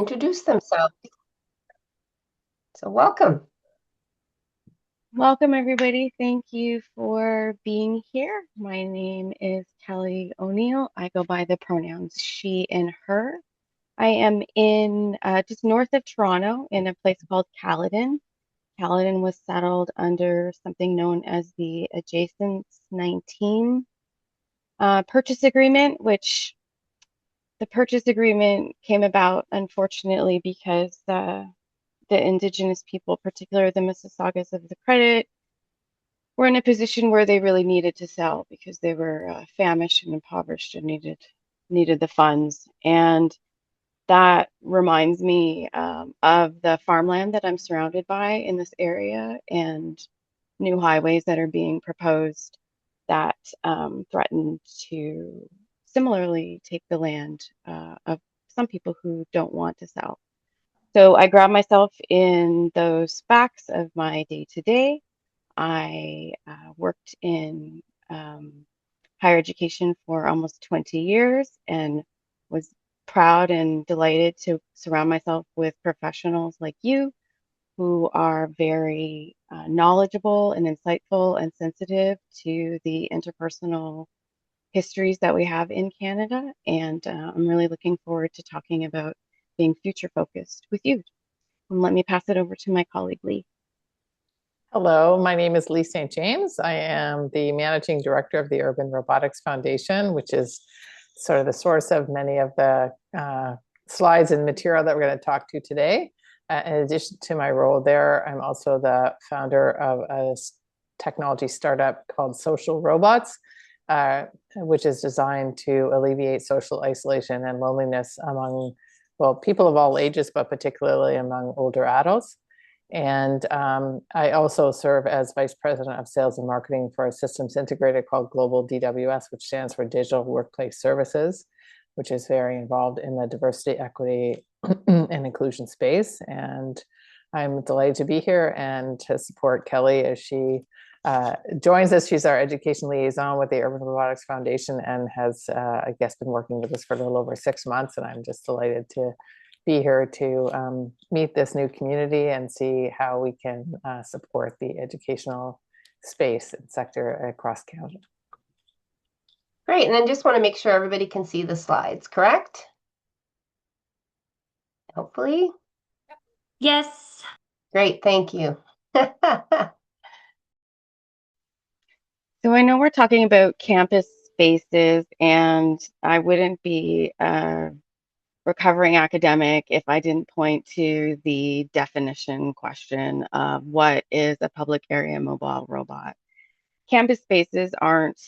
introduce themselves. So welcome. Welcome, everybody. Thank you for being here. My name is Kelly O'Neill. I go by the pronouns she and her. I am in just north of Toronto in a place called Caledon. Caledon was settled under something known as the Adjacent 19 purchase agreement, which the purchase agreement came about, unfortunately, because the Indigenous people, particularly the Mississaugas of the Credit, were in a position where they really needed to sell because they were famished and impoverished and needed the funds. And that reminds me of the farmland that I'm surrounded by in this area and new highways that are being proposed that threaten to similarly take the land of some people who don't want to sell. So I grab myself in those facts of my day to day. I worked in higher education for almost 20 years and was proud and delighted to surround myself with professionals like you who are very knowledgeable and insightful and sensitive to the interpersonal histories that we have in Canada. And I'm really looking forward to talking about being future focused with you. And let me pass it over to my colleague Lee. Hello, my name is Lee St. James. I am the managing director of the Urban Robotics Foundation, which is sort of the source of many of the slides and material that we're going to talk to today. In addition to my role there, I'm also the founder of a technology startup called Social Robots, which is designed to alleviate social isolation and loneliness among, well, people of all ages, but particularly among older adults. And I also serve as vice president of sales and marketing for a systems integrator called Global DWS, which stands for Digital Workplace Services, which is very involved in the diversity, equity, and inclusion space. And I'm delighted to be here and to support Kelly as she joins us. She's our education liaison with the Urban Robotics Foundation and has, I guess, been working with us for a little over 6 months. And I'm just delighted to be here to meet this new community and see how we can support the educational space and sector across Canada. Great. And then just want to make sure everybody can see the slides, correct? Hopefully. Yes. Great. Thank you. So I know we're talking about campus spaces, and I wouldn't be a recovering academic if I didn't point to the definition question of what is a public area mobile robot. Campus spaces aren't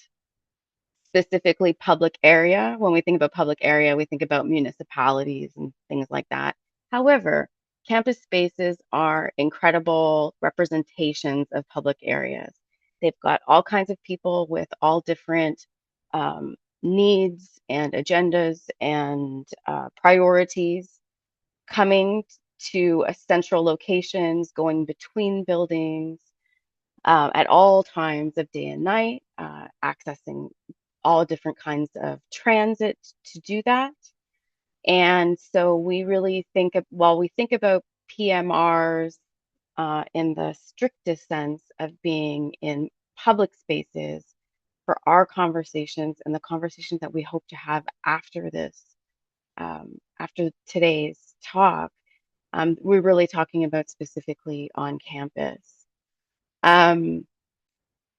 specifically public area. When we think about public area, we think about municipalities and things like that. However, campus spaces are incredible representations of public areas. They've got all kinds of people with all different needs and agendas and priorities coming to a central locations, going between buildings at all times of day and night, accessing all different kinds of transit to do that. And so we really think of, while we think about PMRs in the strictest sense of being in public spaces for our conversations and the conversations that we hope to have after this, after today's talk, we're really talking about specifically on campus. Um,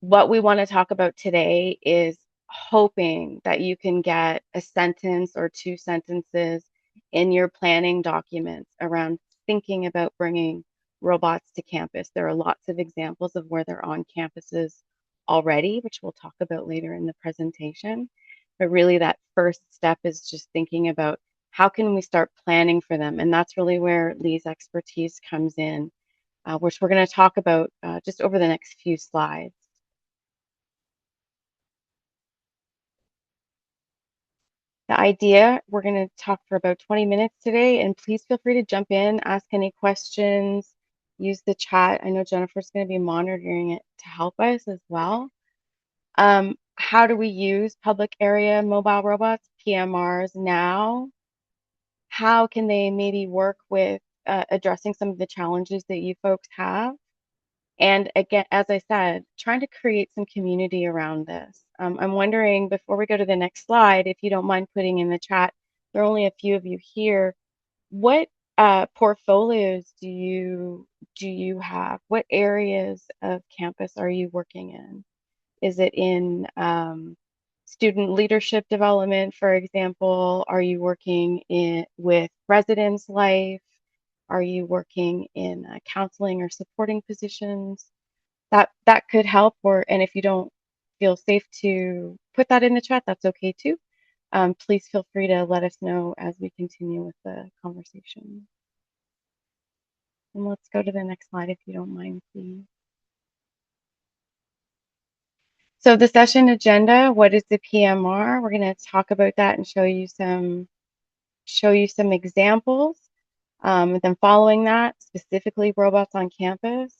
what we want to talk about today is hoping that you can get a sentence or two sentences in your planning documents around thinking about bringing robots to campus. There are lots of examples of where they're on campuses already, which we'll talk about later in the presentation. But really, that first step is just thinking about how can we start planning for them? And that's really where Lee's expertise comes in, which we're going to talk about just over the next few slides. The idea, we're going to talk for about 20 minutes today, and please feel free to jump in, ask any questions, use the chat. I know Jennifer's going to be monitoring it to help us as well. How do we use public area mobile robots, PMRs, now? how can they maybe work with addressing some of the challenges that you folks have? And again, as I said, trying to create some community around this. I'm wondering, before we go to the next slide, if you don't mind putting in the chat, there are only a few of you here. What portfolios do you have? What areas of campus are you working in? Is it in student leadership development, for example? Are you working with residence life? Are you working in counseling or supporting positions? That could help. And if you don't feel safe to put that in the chat, that's okay too. Please feel free to let us know as we continue with the conversation. And let's go to the next slide if you don't mind, please. So the session agenda, what is the PMR? We're going to talk about that and show you some examples. And then following that, specifically robots on campus,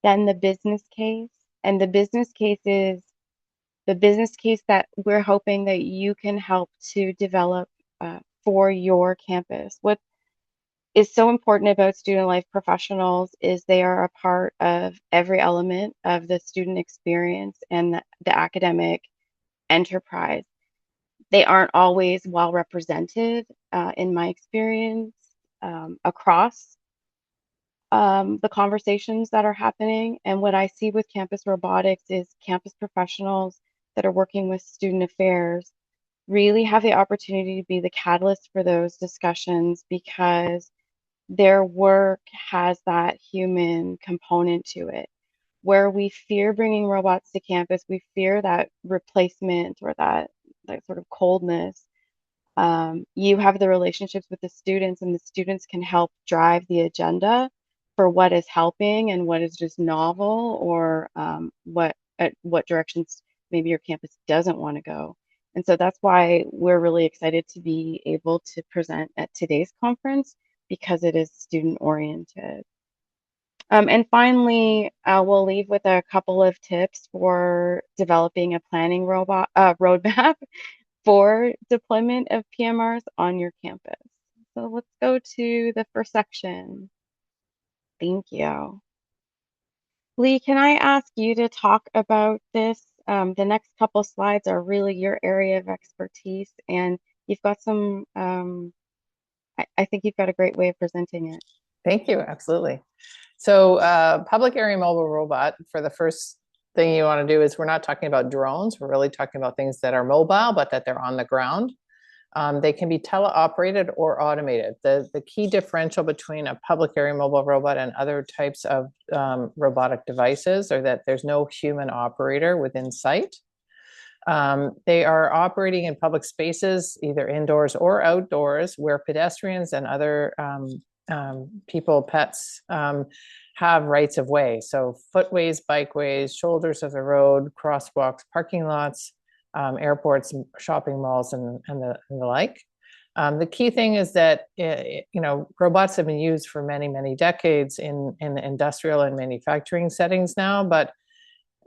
then the business case. And the business case is the business case that we're hoping that you can help to develop for your campus. What is so important about student life professionals is they are a part of every element of the student experience and the academic enterprise. They aren't always well represented, in my experience, across the conversations that are happening. And what I see with campus robotics is campus professionals that are working with student affairs really have the opportunity to be the catalyst for those discussions because their work has that human component to it. Where we fear bringing robots to campus, we fear that replacement or that sort of coldness. You have the relationships with the students, and the students can help drive the agenda for what is helping and what is just novel, or what directions maybe your campus doesn't want to go. And so that's why we're really excited to be able to present at today's conference because it is student oriented. And finally, we'll leave with a couple of tips for developing a planning roadmap for deployment of PMRs on your campus. So let's go to the first section. Thank you. Lee, can I ask you to talk about this? The next couple slides are really your area of expertise, and you've got some, I think you've got a great way of presenting it. Thank you. Absolutely. So public area mobile robot, for the first thing you want to do is we're not talking about drones. We're really talking about things that are mobile, but that they're on the ground. They can be teleoperated or automated. The key differential between a public area mobile robot and other types of robotic devices are that there's no human operator within sight. They are operating in public spaces, either indoors or outdoors, where pedestrians and other people, pets, have rights of way. So footways, bikeways, shoulders of the road, crosswalks, parking lots, airports, shopping malls, and the like. The key thing is that robots have been used for many, many decades in industrial and manufacturing settings now, but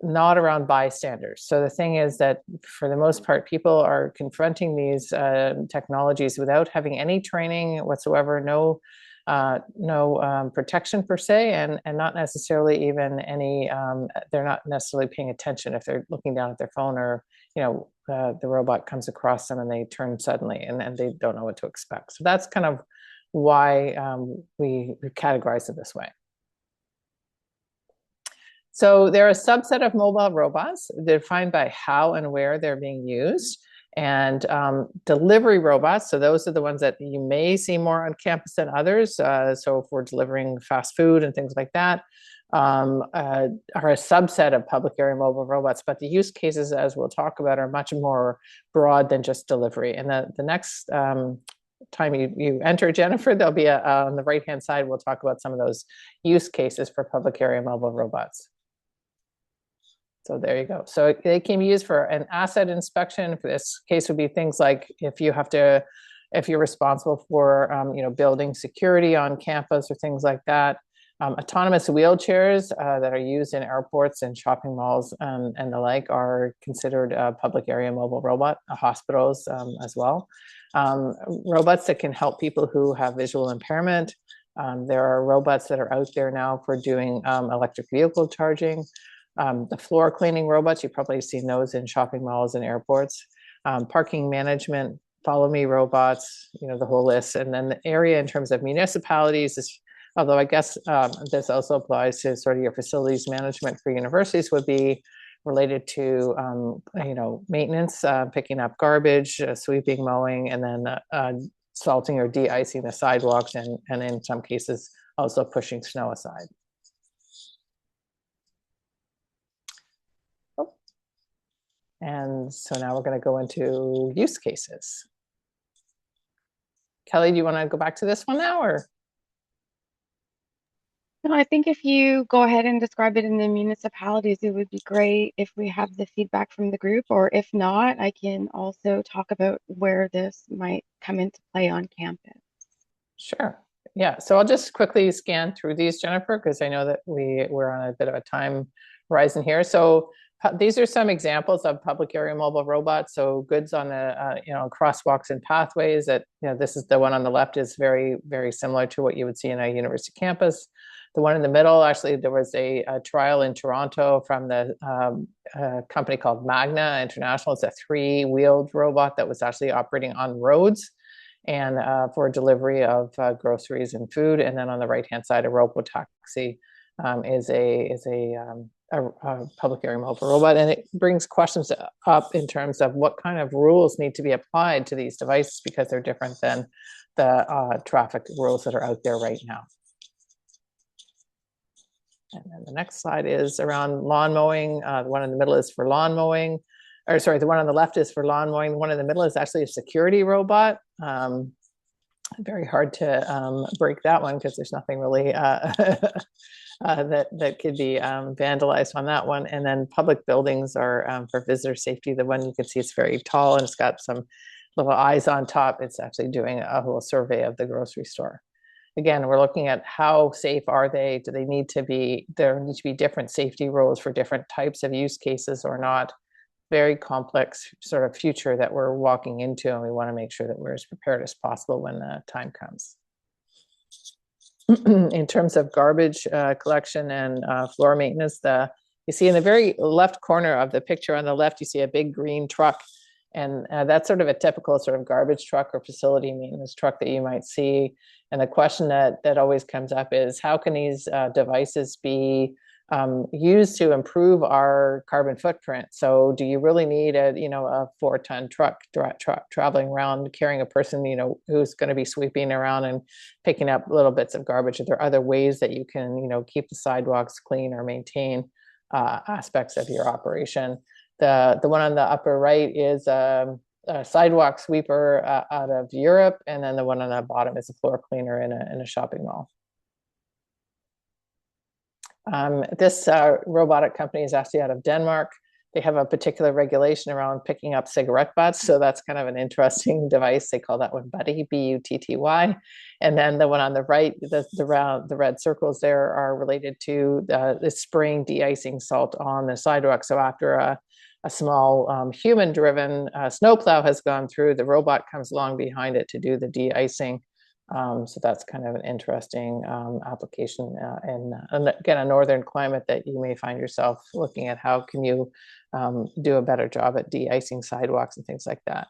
not around bystanders. So the thing is that for the most part, people are confronting these technologies without having any training whatsoever, no protection per se, and not necessarily even any, they're not necessarily paying attention if they're looking down at their phone, or the robot comes across them and they turn suddenly and they don't know what to expect. So that's kind of why we categorize it this way. So they're a subset of mobile robots defined by how and where they're being used. And delivery robots, so those are the ones that you may see more on campus than others. So if we're delivering fast food and things like that, are a subset of public area mobile robots. But the use cases, as we'll talk about, are much more broad than just delivery. And the next time you enter, Jennifer, there'll be on the right-hand side, we'll talk about some of those use cases for public area mobile robots. So there you go. So they can be used for an asset inspection. For this case would be things like if you're responsible for building security on campus or things like that. Autonomous wheelchairs that are used in airports and shopping malls and the like are considered a public area mobile robot, hospitals as well. Robots that can help people who have visual impairment. There are robots that are out there now for doing electric vehicle charging. The floor cleaning robots, you've probably seen those in shopping malls and airports. Parking management, follow me robots, the whole list. And then the area in terms of municipalities is, although I guess this also applies to sort of your facilities management for universities, would be related to maintenance, picking up garbage, sweeping, mowing, and then salting or de-icing the sidewalks, and in some cases also pushing snow aside. And so now we're going to go into use cases. Kelly, do you want to go back to this one now, or? No, I think if you go ahead and describe it in the municipalities, it would be great if we have the feedback from the group, or if not, I can also talk about where this might come into play on campus. Sure. Yeah. So I'll just quickly scan through these, Jennifer, because I know that we're on a bit of a time horizon here. So these are some examples of public area mobile robots. So goods on the crosswalks and pathways. That this is the one on the left is very, very similar to what you would see in a university campus. The one in the middle, actually, there was a trial in Toronto from the company called Magna International. It's a 3-wheeled robot that was actually operating on roads and for delivery of groceries and food. And then on the right-hand side, a robotaxi is a public area mobile robot. And it brings questions up in terms of what kind of rules need to be applied to these devices, because they're different than the traffic rules that are out there right now. And then the next slide is around lawn mowing. The one in the middle is for lawn mowing. Or sorry, the one on the left is for lawn mowing. The one in the middle is actually a security robot. Very hard to break that one because there's nothing really that could be vandalized on that one. And then public buildings are for visitor safety. The one you can see is very tall and it's got some little eyes on top. It's actually doing a whole survey of the grocery store. Again, we're looking at how safe are they? Do they need to be, there need to be different safety rules for different types of use cases or not? Very complex sort of future that we're walking into, and we want to make sure that we're as prepared as possible when the time comes. In terms of garbage collection and floor maintenance, you see in the very left corner of the picture on the left, you see a big green truck. And that's sort of a typical sort of garbage truck or facility maintenance truck that you might see. And the question that always comes up is, how can these devices be used to improve our carbon footprint? So do you really need a 4-ton truck traveling around carrying a person who's going to be sweeping around and picking up little bits of garbage? Are there other ways that you can keep the sidewalks clean or maintain aspects of your operation? The one on the upper right is a sidewalk sweeper out of Europe, and then the one on the bottom is a floor cleaner in a shopping mall. This robotic company is actually out of Denmark. They have a particular regulation around picking up cigarette butts, so that's kind of an interesting device. They call that one Buddy, B-U-T-T-Y. And then the one on the right, the red circles there are related to the spraying de-icing salt on the sidewalk. So after a small human-driven snowplow has gone through, the robot comes along behind it to do the de-icing. So that's kind of an interesting application in, again, a northern climate that you may find yourself looking at. How can you do a better job at de-icing sidewalks and things like that?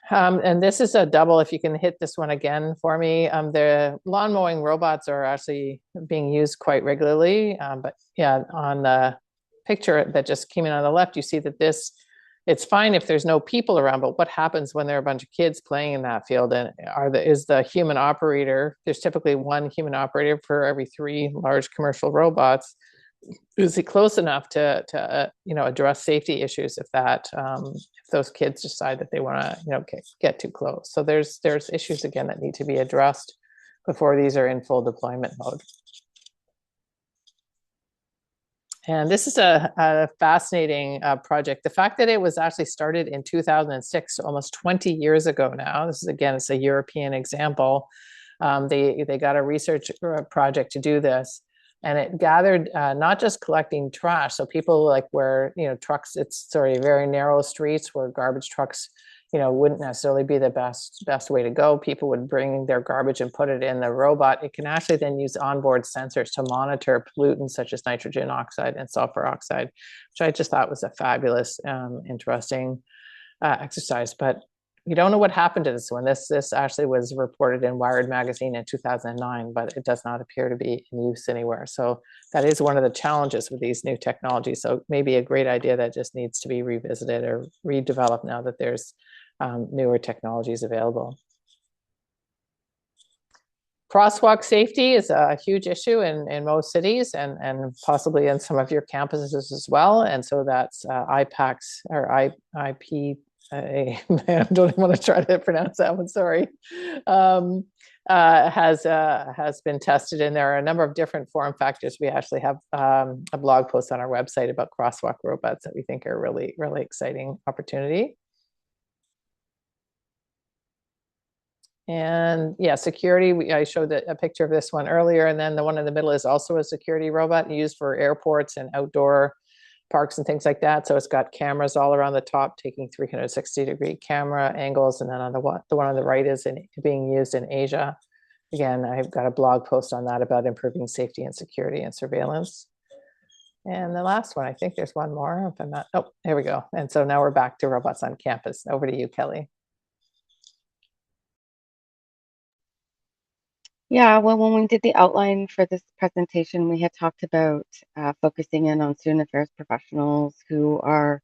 And this is a double, if you can hit this one again for me. The lawn mowing robots are actually being used quite regularly. But yeah, on the picture that just came in on the left, you see that it's fine if there's no people around, but what happens when there are a bunch of kids playing in that field? And is the human operator, there's typically one human operator for every 3 large commercial robots. Is he close enough to address safety issues if those kids decide that they want to get too close? So there's issues again that need to be addressed before these are in full deployment mode. And this is a fascinating project. The fact that it was actually started in 2006, almost 20 years ago now. This is, again, it's a European example. They got a research project to do this. And it gathered not just collecting trash, so people like where, trucks, it's sort of very narrow streets where garbage trucks, wouldn't necessarily be the best way to go. People would bring their garbage and put it in the robot. It can actually then use onboard sensors to monitor pollutants such as nitrogen oxide and sulfur oxide, which I just thought was a fabulous, interesting exercise. But we don't know what happened to this one. This actually was reported in Wired magazine in 2009, but it does not appear to be in use anywhere. So that is one of the challenges with these new technologies. So maybe a great idea that just needs to be revisited or redeveloped now that there's newer technologies available. Crosswalk safety is a huge issue in most cities and possibly in some of your campuses as well. And so that's IPACS or IP. I don't even want to try to pronounce that one. Sorry. Has been tested, and there are a number of different form factors. We actually have a blog post on our website about crosswalk robots that we think are really, really exciting opportunity. And yeah, security, I showed a picture of this one earlier, and then the one in the middle is also a security robot used for airports and outdoor parks and things like that. So it's got cameras all around the top, taking 360-degree camera angles. And then on the one on the right is being used in Asia. Again, I've got a blog post on that about improving safety and security and surveillance. And the last one, I think there's one more. If I'm not, oh, there we go. And so now we're back to robots on campus. Over to you, Kelly. Yeah, well, when we did the outline for this presentation, we had talked about focusing in on student affairs professionals who are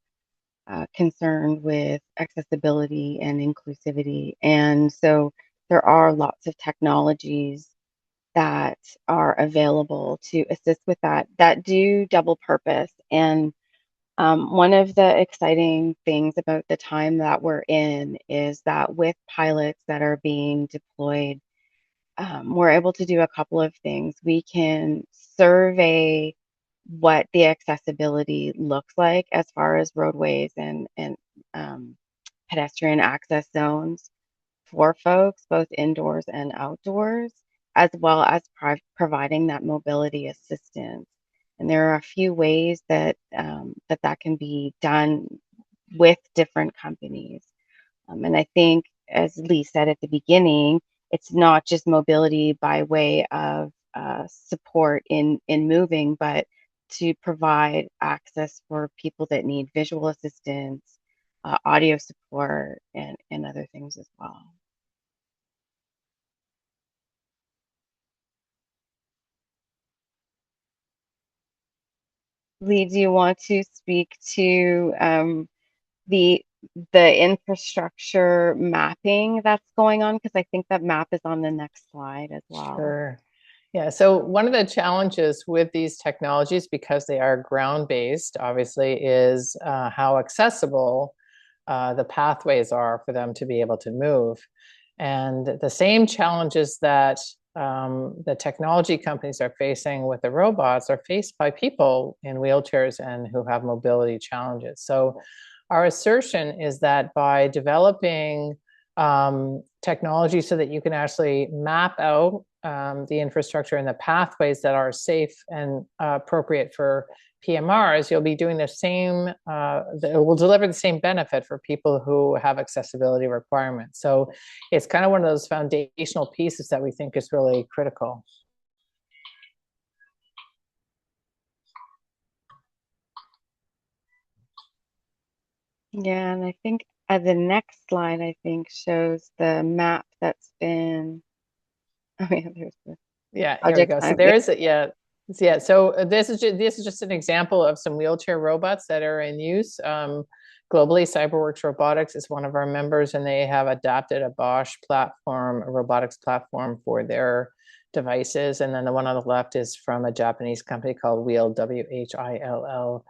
concerned with accessibility and inclusivity. And so there are lots of technologies that are available to assist with that do double purpose. And one of the exciting things about the time that we're in is that with pilots that are being deployed, we're able to do a couple of things. We can survey what the accessibility looks like as far as roadways and pedestrian access zones for folks, both indoors and outdoors, as well as providing that mobility assistance. And there are a few ways that that can be done with different companies. And I think, as Lee said at the beginning, it's not just mobility by way of support in moving, but to provide access for people that need visual assistance, audio support, and other things as well. Lee, do you want to speak to the infrastructure mapping that's going on? Because I think that map is on the next slide as well. Sure. Yeah, so one of the challenges with these technologies, because they are ground-based, obviously, is how accessible the pathways are for them to be able to move. And the same challenges that the technology companies are facing with the robots are faced by people in wheelchairs and who have mobility challenges. So our assertion is that by developing technology so that you can actually map out the infrastructure and the pathways that are safe and appropriate for PMRs, you'll be doing the same, it will deliver the same benefit for people who have accessibility requirements. So it's kind of one of those foundational pieces that we think is really critical. Yeah, and I think the next slide, I think, shows the map that's been, oh yeah, there's the yeah, here we go. So there is it, yeah. Yeah, so this is just an example of some wheelchair robots that are in use. Globally, CyberWorks Robotics is one of our members, and they have adapted a Bosch platform, a robotics platform for their devices. And then the one on the left is from a Japanese company called Wheel, WHILL.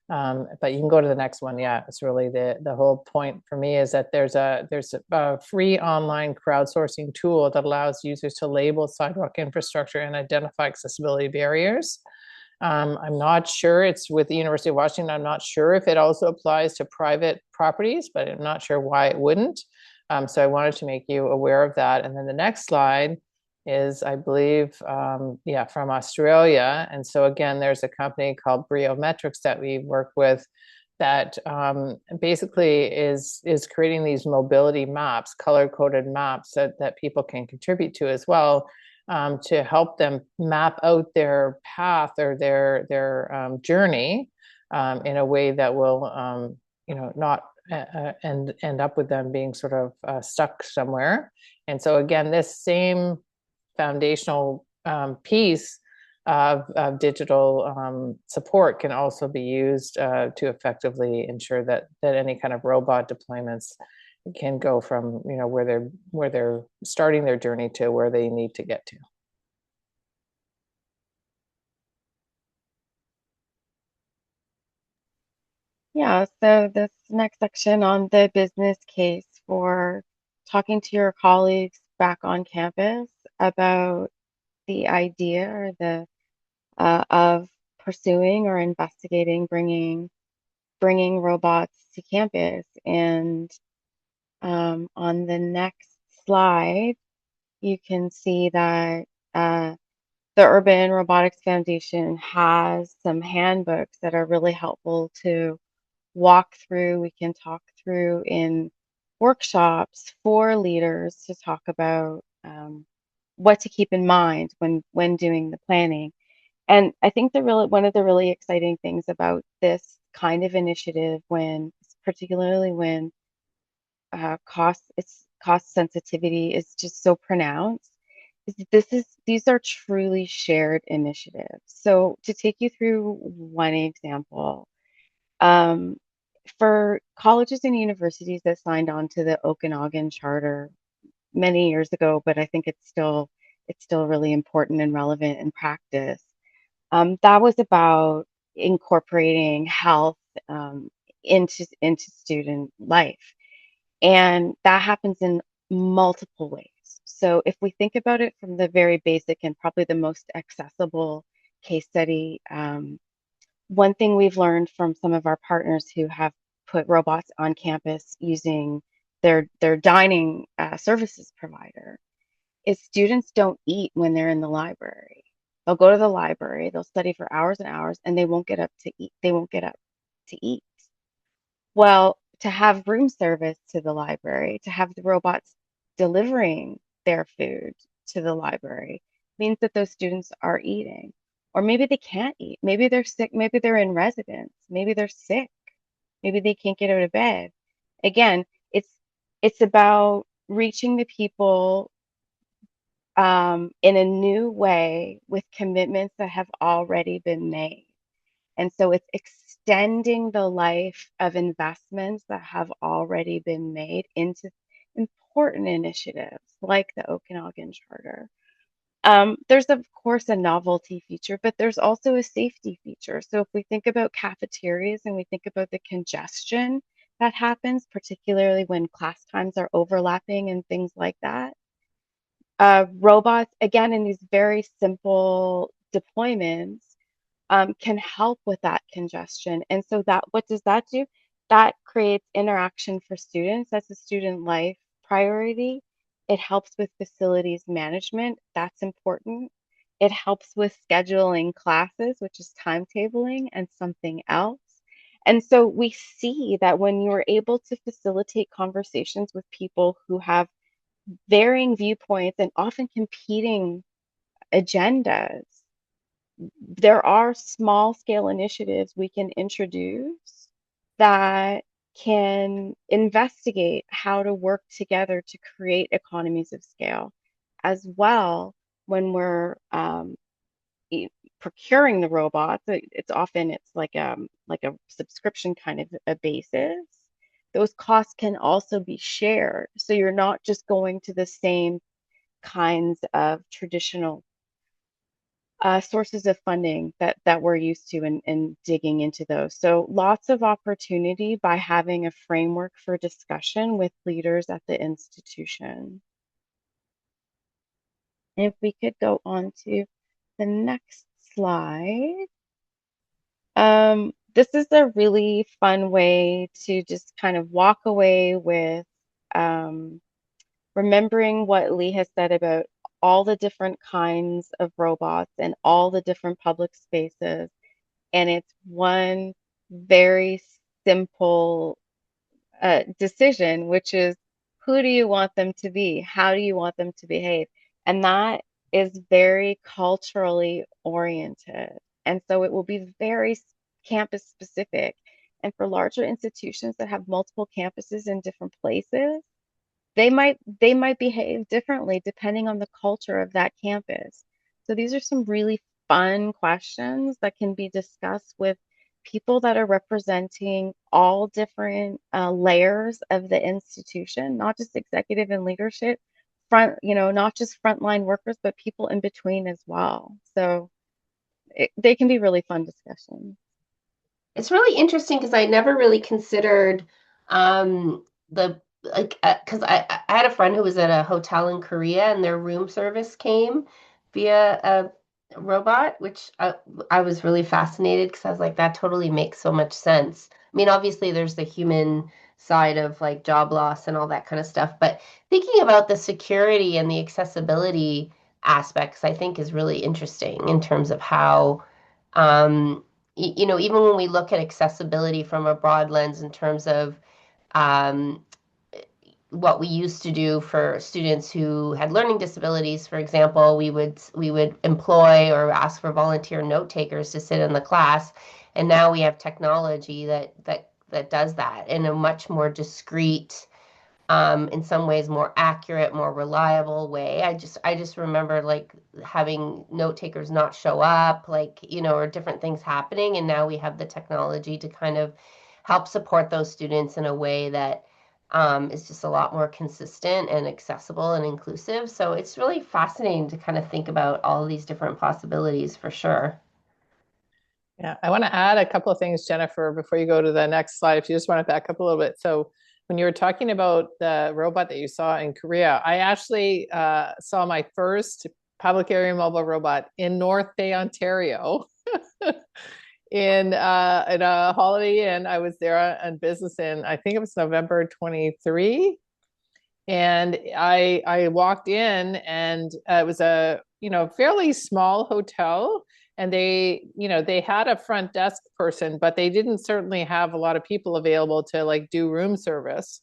But you can go to the next one. Yeah, it's really the whole point for me is that there's a free online crowdsourcing tool that allows users to label sidewalk infrastructure and identify accessibility barriers. I'm not sure, it's with the University of Washington. I'm not sure if it also applies to private properties, but I'm not sure why it wouldn't. So I wanted to make you aware of that. And then the next slide is, I believe, yeah, from Australia. And so again, there's a company called Briometrics that we work with that basically is creating these mobility maps, color-coded maps that people can contribute to as well, to help them map out their path or their journey in a way that will, not end up with them being sort of stuck somewhere. And so again, this same foundational piece of digital support can also be used to effectively ensure that any kind of robot deployments can go from where they're starting their journey to where they need to get to. Yeah, so this next section on the business case for talking to your colleagues back on campus about the idea or the of pursuing or investigating bringing robots to campus. And on the next slide, you can see that the Urban Robotics Foundation has some handbooks that are really helpful to walk through. We can talk through in workshops for leaders to talk about what to keep in mind when doing the planning. And I think one of the really exciting things about this kind of initiative, particularly when cost sensitivity is just so pronounced, is that these are truly shared initiatives. So to take you through one example, um, for colleges and universities that signed on to the Okanagan Charter many years ago, but I think it's still really important and relevant in practice. That was about incorporating health into student life, and that happens in multiple ways. So if we think about it from the very basic and probably the most accessible case study, one thing we've learned from some of our partners who have put robots on campus using their dining services provider is students don't eat when they're in the library. They'll go to the library, they'll study for hours and hours, and they won't get up to eat. They won't get up to eat. Well, to have room service to the library, to have the robots delivering their food to the library means that those students are eating. Or maybe they can't eat. Maybe they're sick. Maybe they're in residence. Maybe they're sick. Maybe they can't get out of bed. Again, it's about reaching the people in a new way with commitments that have already been made. And so it's extending the life of investments that have already been made into important initiatives like the Okanagan Charter. There's, of course, a novelty feature, but there's also a safety feature. So if we think about cafeterias and we think about the congestion that happens, particularly when class times are overlapping and things like that, robots, again, in these very simple deployments, can help with that congestion. And so what does that do? That creates interaction for students. That's a student life priority. It helps with facilities management. That's important. It helps with scheduling classes, which is timetabling and something else. And so we see that when you're able to facilitate conversations with people who have varying viewpoints and often competing agendas, there are small scale initiatives we can introduce that can investigate how to work together to create economies of scale as well when we're procuring the robots. It's like a subscription kind of a basis. Those costs can also be shared, so you're not just going to the same kinds of traditional sources of funding that we're used to, and digging into those. So lots of opportunity by having a framework for discussion with leaders at the institution. If we could go on to the next slide. This is a really fun way to just kind of walk away with remembering what Lee has said about all the different kinds of robots and all the different public spaces. And it's one very simple decision, which is who do you want them to be? How do you want them to behave? And that is very culturally oriented. And so it will be very campus specific. And for larger institutions that have multiple campuses in different places, they might behave differently depending on the culture of that campus. So these are some really fun questions that can be discussed with people that are representing all different layers of the institution, not just executive and leadership, not just frontline workers, but people in between as well. So they can be really fun discussions. It's really interesting because I never really considered the like because I had a friend who was at a hotel in Korea and their room service came via a robot, which I was really fascinated because I was like, that totally makes so much sense. I mean, obviously there's the human side of like job loss and all that kind of stuff, but thinking about the security and the accessibility aspects, I think is really interesting in terms of how um, even when we look at accessibility from a broad lens in terms of um, what we used to do for students who had learning disabilities, for example, we would employ or ask for volunteer note takers to sit in the class, and now we have technology that does that in a much more discreet in some ways more accurate, more reliable way. I just remember like having note takers not show up, like, or different things happening. And now we have the technology to kind of help support those students in a way that is just a lot more consistent and accessible and inclusive. So it's really fascinating to kind of think about all of these different possibilities for sure. Yeah, I want to add a couple of things, Jennifer, before you go to the next slide. If you just want to back up a little bit. So when you were talking about the robot that you saw in Korea, I actually saw my first public area mobile robot in North Bay, Ontario, in a Holiday Inn. I was there on business in, I think it was November 23. And I walked in, and it was a fairly small hotel, and they had a front desk person, but they didn't certainly have a lot of people available to like do room service.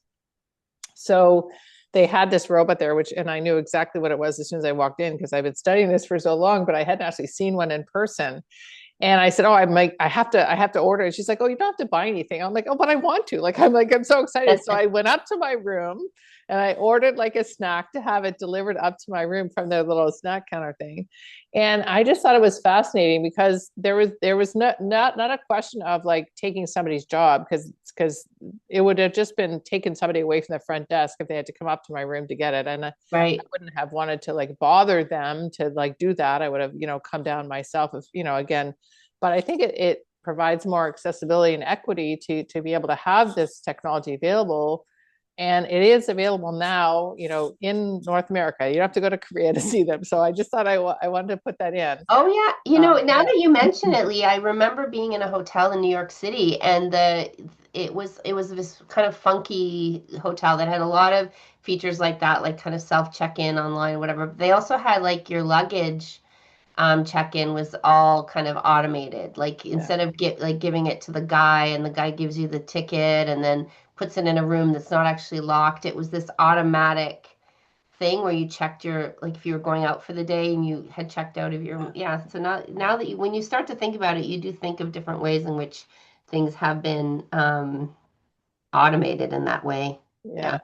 So they had this robot there, and I knew exactly what it was as soon as I walked in because I've been studying this for so long, but I hadn't actually seen one in person. And I said, "Oh, I have to order." And she's like, "Oh, you don't have to buy anything." I'm like, "Oh, but I want to." Like, I'm so excited. So I went up to my room and I ordered like a snack to have it delivered up to my room from their little snack counter thing. And I just thought it was fascinating because there was not a question of like taking somebody's job, because it would have just been taking somebody away from the front desk if they had to come up to my room to get it. And I Right. wouldn't have wanted to like bother them to like do that. I would have, come down myself if, again, but I think it provides more accessibility and equity to be able to have this technology available. And it is available now, in North America. You don't have to go to Korea to see them. So I just thought I wanted to put that in. Oh yeah, now Yeah. that you mention it, Lee, I remember being in a hotel in New York City, and it was this kind of funky hotel that had a lot of features like that, like kind of self check-in online, whatever. They also had like your luggage check-in was all kind of automated. Like Yeah. instead of giving it to the guy and the guy gives you the ticket and then puts it in a room that's not actually locked, it was this automatic thing where you checked your like if you were going out for the day and you had checked out of your yeah. So now that when you start to think about it, you do think of different ways in which things have been automated in that way. Yeah. Yeah.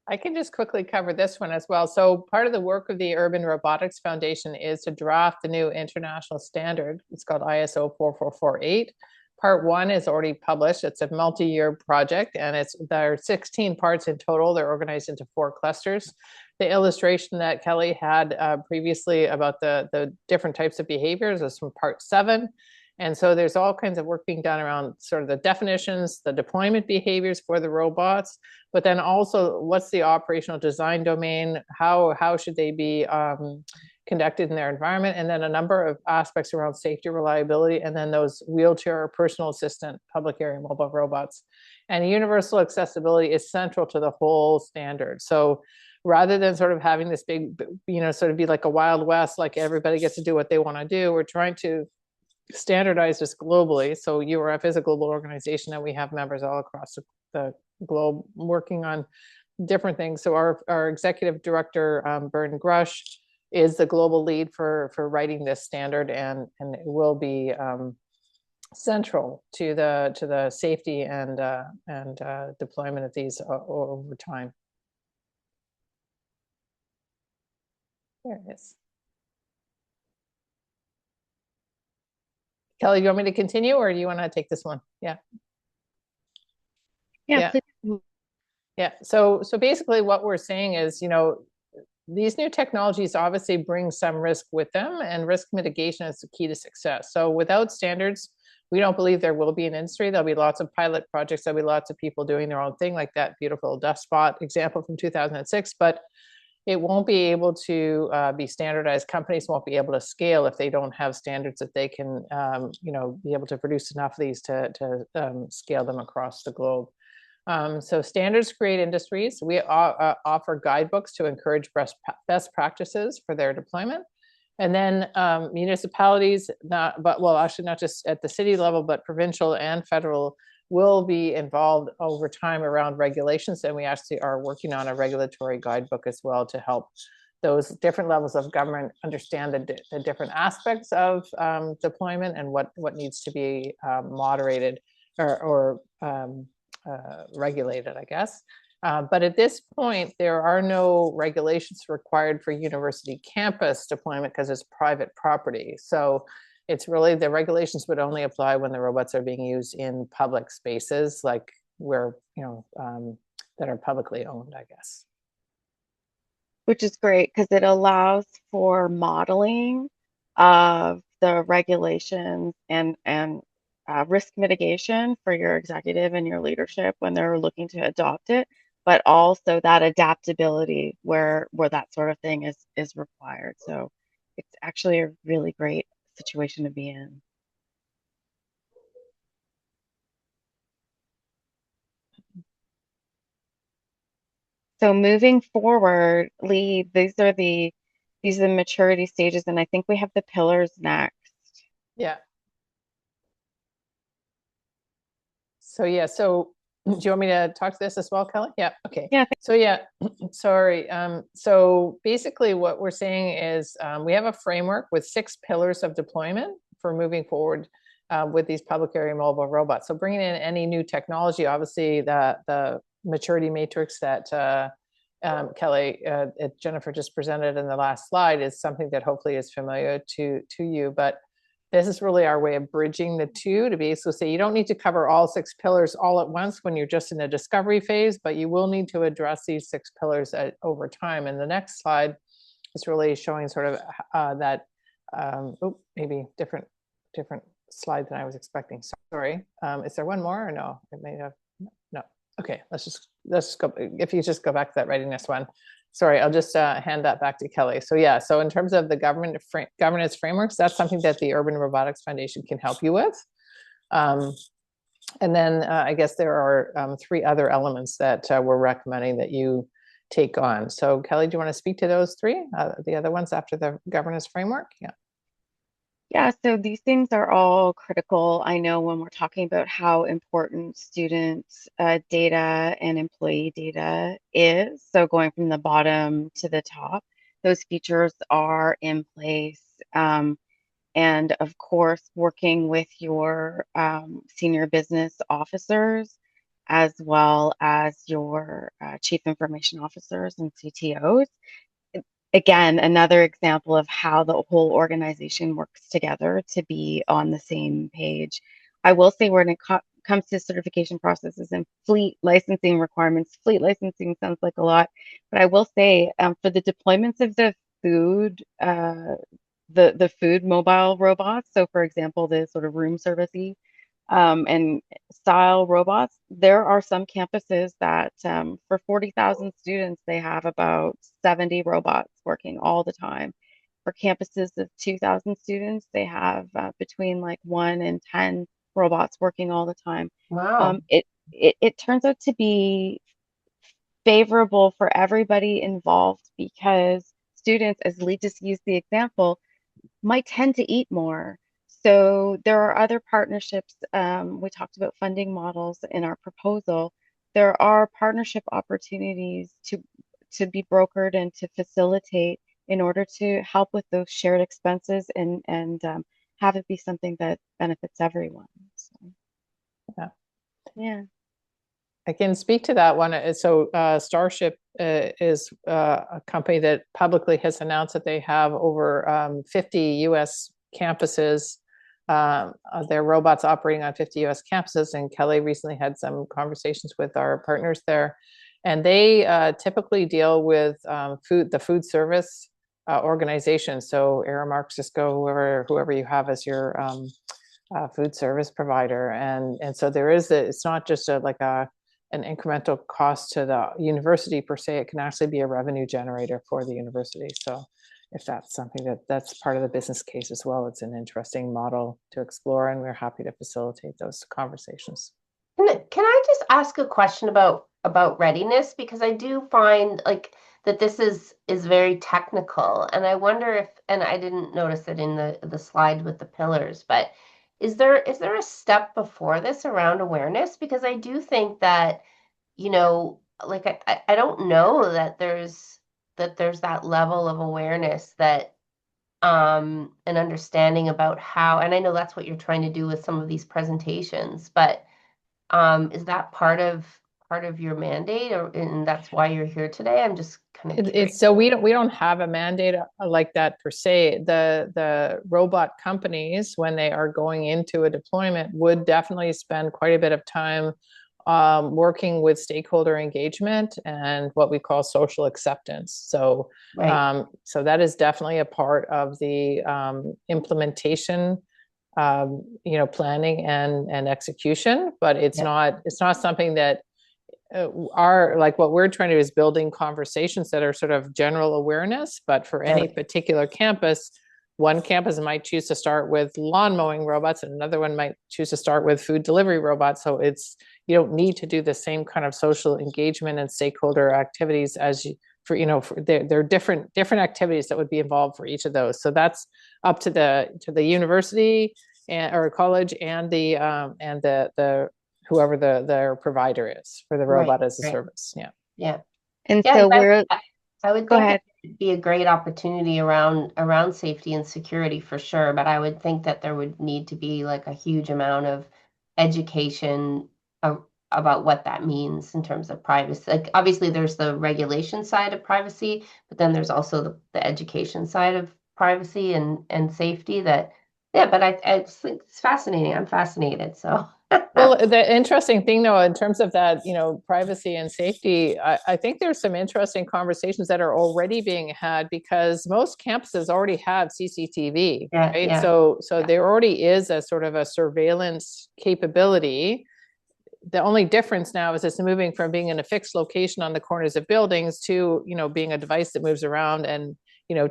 I can just quickly cover this one as well. So part of the work of the Urban Robotics Foundation is to draft the new international standard. It's called ISO 4448. Part one is already published. It's a multi-year project, and there are 16 parts in total. They're organized into 4 clusters. The illustration that Kelly had previously about the different types of behaviors is from part 7. And so there's all kinds of work being done around sort of the definitions, the deployment behaviors for the robots, but then also what's the operational design domain, how should they be conducted in their environment, and then a number of aspects around safety, reliability, and then those wheelchair or personal assistant public area mobile robots. And universal accessibility is central to the whole standard. So rather than sort of having this big, sort of be like a Wild West, like everybody gets to do what they want to do, we're trying to standardize this globally. So URF is a global organization, and we have members all across the globe working on different things. So our executive director, Bern Grush, is the global lead for writing this standard, and it will be central to the safety and deployment of these over time. There it is. Kelly, do you want me to continue, or do you want to take this one? Yeah. Yeah, please. Yeah. So basically what we're saying is, these new technologies obviously bring some risk with them, and risk mitigation is the key to success. So without standards, we don't believe there will be an industry. There'll be lots of pilot projects. There'll be lots of people doing their own thing, like that beautiful dust spot example from 2006, but it won't be able to be standardized. Companies won't be able to scale if they don't have standards that they can, be able to produce enough of these to scale them across the globe. So standards create industries. We offer guidebooks to encourage best practices for their deployment. And then municipalities, not just at the city level, but provincial and federal, will be involved over time around regulations. And we actually are working on a regulatory guidebook as well to help those different levels of government understand the different aspects of deployment and what needs to be moderated or regulated, I guess. But at this point, there are no regulations required for university campus deployment because it's private property. So it's really, the regulations would only apply when the robots are being used in public spaces, like where, that are publicly owned, I guess. Which is great because it allows for modeling of the regulations and risk mitigation for your executive and your leadership when they're looking to adopt it, but also that adaptability where that sort of thing is required. So it's actually a really great situation to be in. So moving forward, Lee, these are the maturity stages, and I think we have the pillars next. Yeah. So do you want me to talk to this as well, Kelly? Yeah. Okay. Yeah. So sorry. So basically what we're saying is we have a framework with 6 pillars of deployment for moving forward with these public area mobile robots. So bringing in any new technology, obviously the maturity matrix that Kelly, Jennifer just presented in the last slide is something that hopefully is familiar to you, but this is really our way of bridging the two to be able to say you don't need to cover all 6 pillars all at once when you're just in a discovery phase, but you will need to address these 6 pillars over time. And the next slide is really showing sort of that, maybe different slide than I was expecting. Sorry. Is there one more or no? It may have, no. Okay, let's just go. If you just go back to that readiness one. Sorry, I'll just hand that back to Kelly. So so in terms of the governance frameworks, that's something that the Urban Robotics Foundation can help you with. And then I guess there are 3 other elements that we're recommending that you take on. So Kelly, do you want to speak to those 3, the other ones after the governance framework? Yeah. Yeah, so these things are all critical. I know when we're talking about how important student data and employee data is, so going from the bottom to the top, those features are in place. And of course, working with your senior business officers, as well as your chief information officers and CTOs. Again, another example of how the whole organization works together to be on the same page. I will say when it comes to certification processes and fleet licensing requirements, fleet licensing sounds like a lot, but I will say for the deployments of the food, the food mobile robots, so for example, the sort of room servicey and style robots, there are some campuses that for 40,000 students, they have about 70 robots working all the time. For campuses of 2,000 students, they have between like 1 and 10 robots working all the time. Wow. it turns out to be favorable for everybody involved because students, as Lee just used the example, might tend to eat more. So there are other partnerships. We talked about funding models in our proposal. There are partnership opportunities to be brokered and to facilitate in order to help with those shared expenses and have it be something that benefits everyone. So, Yeah. yeah. I can speak to that one. So Starship is a company that publicly has announced that they have over 50 US campuses. Their robots operating on 50 US campuses. And Kelly recently had some conversations with our partners there. And they typically deal with the food service organization. So Aramark, Cisco, whoever you have as your food service provider. And so it's not just an incremental cost to the university per se. It can actually be a revenue generator for the university. So if that's something that's part of the business case as well, it's an interesting model to explore, and we're happy to facilitate those conversations. Can I just ask a question about readiness? Because I do find like that this is very technical, and I wonder if, and I didn't notice it in the slide with the pillars, but is there a step before this around awareness? Because I do think that, like I don't know that there's that level of awareness that an understanding about how, and I know that's what you're trying to do with some of these presentations, but is that part of your mandate, or and that's why you're here today? I'm just kind of curious. It's so we don't have a mandate like that per se. The robot companies, when they are going into a deployment, would definitely spend quite a bit of time working with stakeholder engagement and what we call social acceptance. So Right. so that is definitely a part of the implementation, planning and execution. But Yeah. it's not something that our like what we're trying to do is building conversations that are sort of general awareness. But for any Right. particular campus, one campus might choose to start with lawn mowing robots, and another one might choose to start with food delivery robots. So you don't need to do the same kind of social engagement and stakeholder activities as you for there are different activities that would be involved for each of those. So that's up to the university or college and the whoever their provider is for the Right. robot as a Right. service. Yeah. Yeah. And Yeah, so we're, I would go think that ahead. it'd be a great opportunity around safety and security for sure, but I would think that there would need to be like a huge amount of education a- about what that means in terms of privacy. Like obviously there's the regulation side of privacy, but then there's also the education side of privacy and safety that, yeah, but I just think it's fascinating. I'm fascinated. So Well, the interesting thing, though, in terms of that, privacy and safety, I think there's some interesting conversations that are already being had because most campuses already have CCTV, yeah, right? yeah, So yeah, there already is a sort of a surveillance capability. The only difference now is it's moving from being in a fixed location on the corners of buildings to being a device that moves around and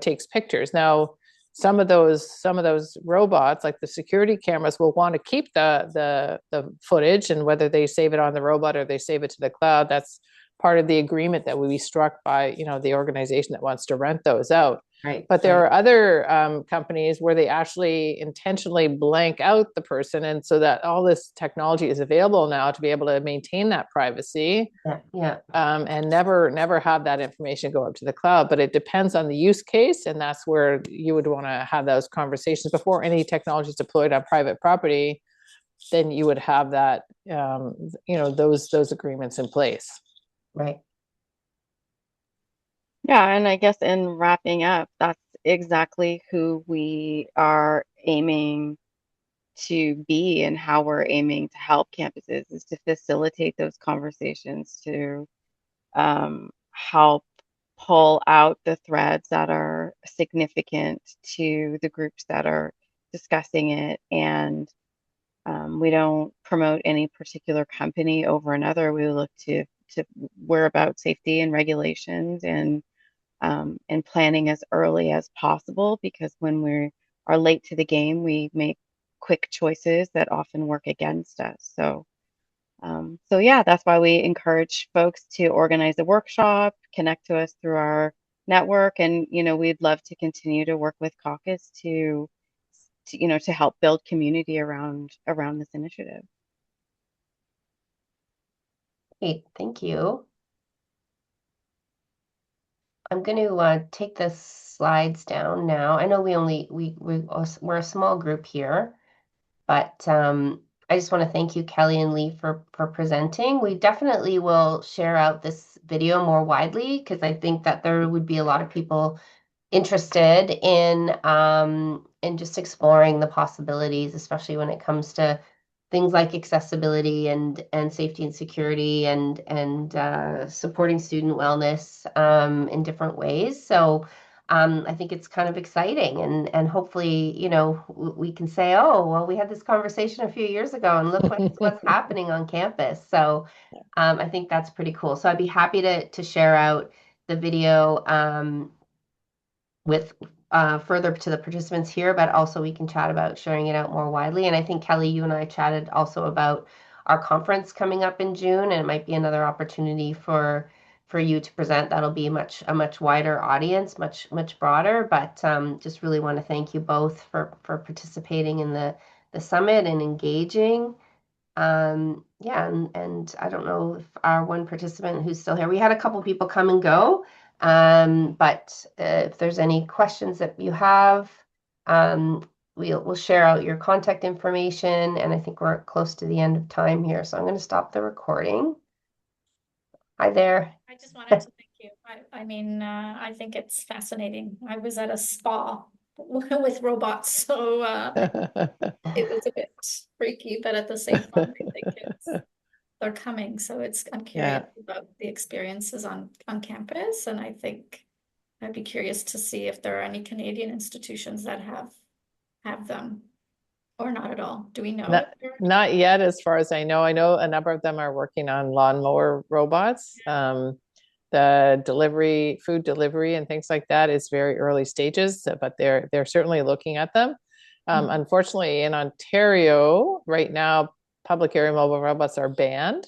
takes pictures. Now some of those robots, like the security cameras, will want to keep the footage, and whether they save it on the robot or they save it to the cloud, that's part of the agreement that will be struck by the organization that wants to rent those out. right, But there right, are other companies where they actually intentionally blank out the person, and so that all this technology is available now to be able to maintain that privacy, yeah, yeah, and never have that information go up to the cloud. But it depends on the use case, and that's where you would want to have those conversations before any technology is deployed on private property. Then you would have that, those agreements in place. right. Yeah, and I guess in wrapping up, that's exactly who we are aiming to be and how we're aiming to help campuses is to facilitate those conversations to help pull out the threads that are significant to the groups that are discussing it. And we don't promote any particular company over another. We look to we're about safety and regulations and planning as early as possible because when we are late to the game, we make quick choices that often work against us. So So yeah, that's why we encourage folks to organize a workshop, connect to us through our network, and we'd love to continue to work with Caucus to help build community around this initiative. Great, thank you. I'm going to take the slides down now. I know we're a small group here, but I just want to thank you, Kelly and Lee, for presenting. We definitely will share out this video more widely because I think that there would be a lot of people interested in just exploring the possibilities, especially when it comes to things like accessibility and safety and security and supporting student wellness in different ways. So I think it's kind of exciting and hopefully, we can say, oh, well, we had this conversation a few years ago and look what's happening on campus. So I think that's pretty cool. So I'd be happy to share out the video with further to the participants here, but also we can chat about sharing it out more widely. And I think Kelly, you and I chatted also about our conference coming up in June, and it might be another opportunity for you to present. That'll be a much wider audience, much broader. But just really want to thank you both for participating in the summit and engaging. Yeah, and I don't know if our one participant who's still here, we had a couple people come and go. But if there's any questions that you have, we'll share out your contact information, and I think we're close to the end of time here, so I'm going to stop the recording. Hi there. I just wanted to thank you. I think it's fascinating. I was at a spa with robots, so it was a bit freaky, but at the same time, I think they're coming. So I'm curious about the experiences on campus, and I think I'd be curious to see if there are any Canadian institutions that have them or not at all. Do we know? Not yet, as far as I know. I know a number of them are working on lawnmower robots. The food delivery and things like that is very early stages, but they're certainly looking at them. Unfortunately, in Ontario right now, public area mobile robots are banned.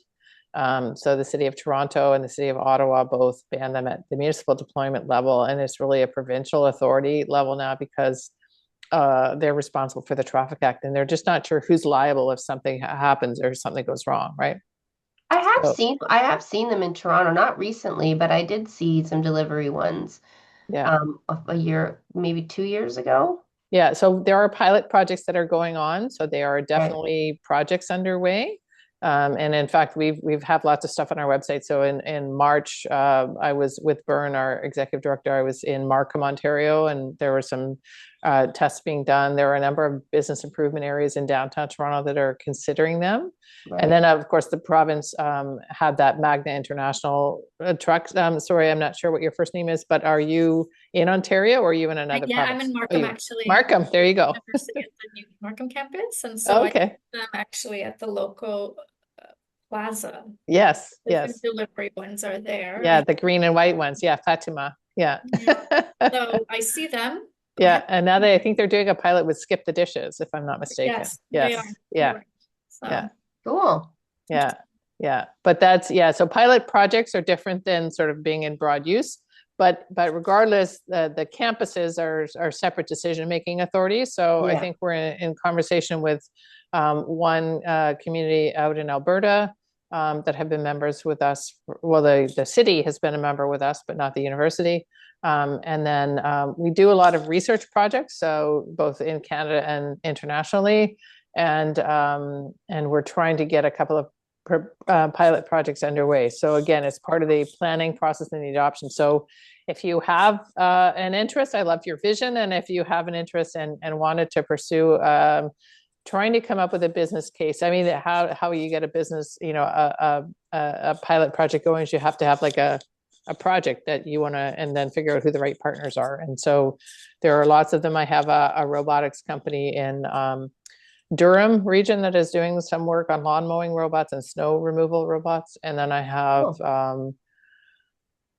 So the city of Toronto and the city of Ottawa both ban them at the municipal deployment level, and it's really a provincial authority level now because they're responsible for the Traffic Act, and they're just not sure who's liable if something happens or something goes wrong, right? I have seen them in Toronto, not recently, but I did see some delivery ones Yeah. a year, maybe 2 years ago. Yeah, so there are pilot projects that are going on. So there are Right. definitely projects underway. And in fact, we've had lots of stuff on our website. So in March, I was with Byrne, our executive director. I was in Markham, Ontario, and there were some tests being done. There are a number of business improvement areas in downtown Toronto that are considering them. Right. And then, of course, the province had that Magna International truck. Sorry, I'm not sure what your first name is, but are you in Ontario or are you in another Yeah, province? I'm in Markham, actually. Markham, there you go. University at the new Markham campus. And so Okay. I'm actually at the local plaza. Yes, The yes. delivery ones are there. Yeah, the green and white ones. Yeah, Fatima. Yeah. So I see them. Yeah, and now I think they're doing a pilot with Skip the Dishes, if I'm not mistaken. Yes, Yes. they are. Yeah. Correct. So, Yeah. Cool. Yeah. Yeah. But so pilot projects are different than sort of being in broad use. But regardless, the campuses are separate decision-making authorities. So I think we're in conversation with one community out in Alberta that have been members with us. Well, the city has been a member with us, but not the university. And then we do a lot of research projects, so both in Canada and internationally. And we're trying to get a couple of pilot projects underway. So again, it's part of the planning process and the adoption. So if you have an interest, I love your vision. And if you have an interest and wanted to pursue trying to come up with a business case. I mean, how you get a business, a pilot project going is you have to have like a project that you want to, and then figure out who the right partners are. And so there are lots of them. I have a robotics company in Durham region that is doing some work on lawn mowing robots and snow removal robots. And then I have,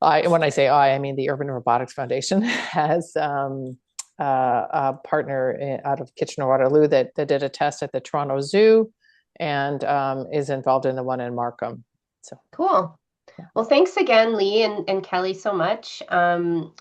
when I say I mean the Urban Robotics Foundation has a partner out of Kitchener-Waterloo that did a test at the Toronto Zoo. and is involved in the one in Markham. So Cool. yeah. Well, thanks again, Lee and Kelly, so much. I'm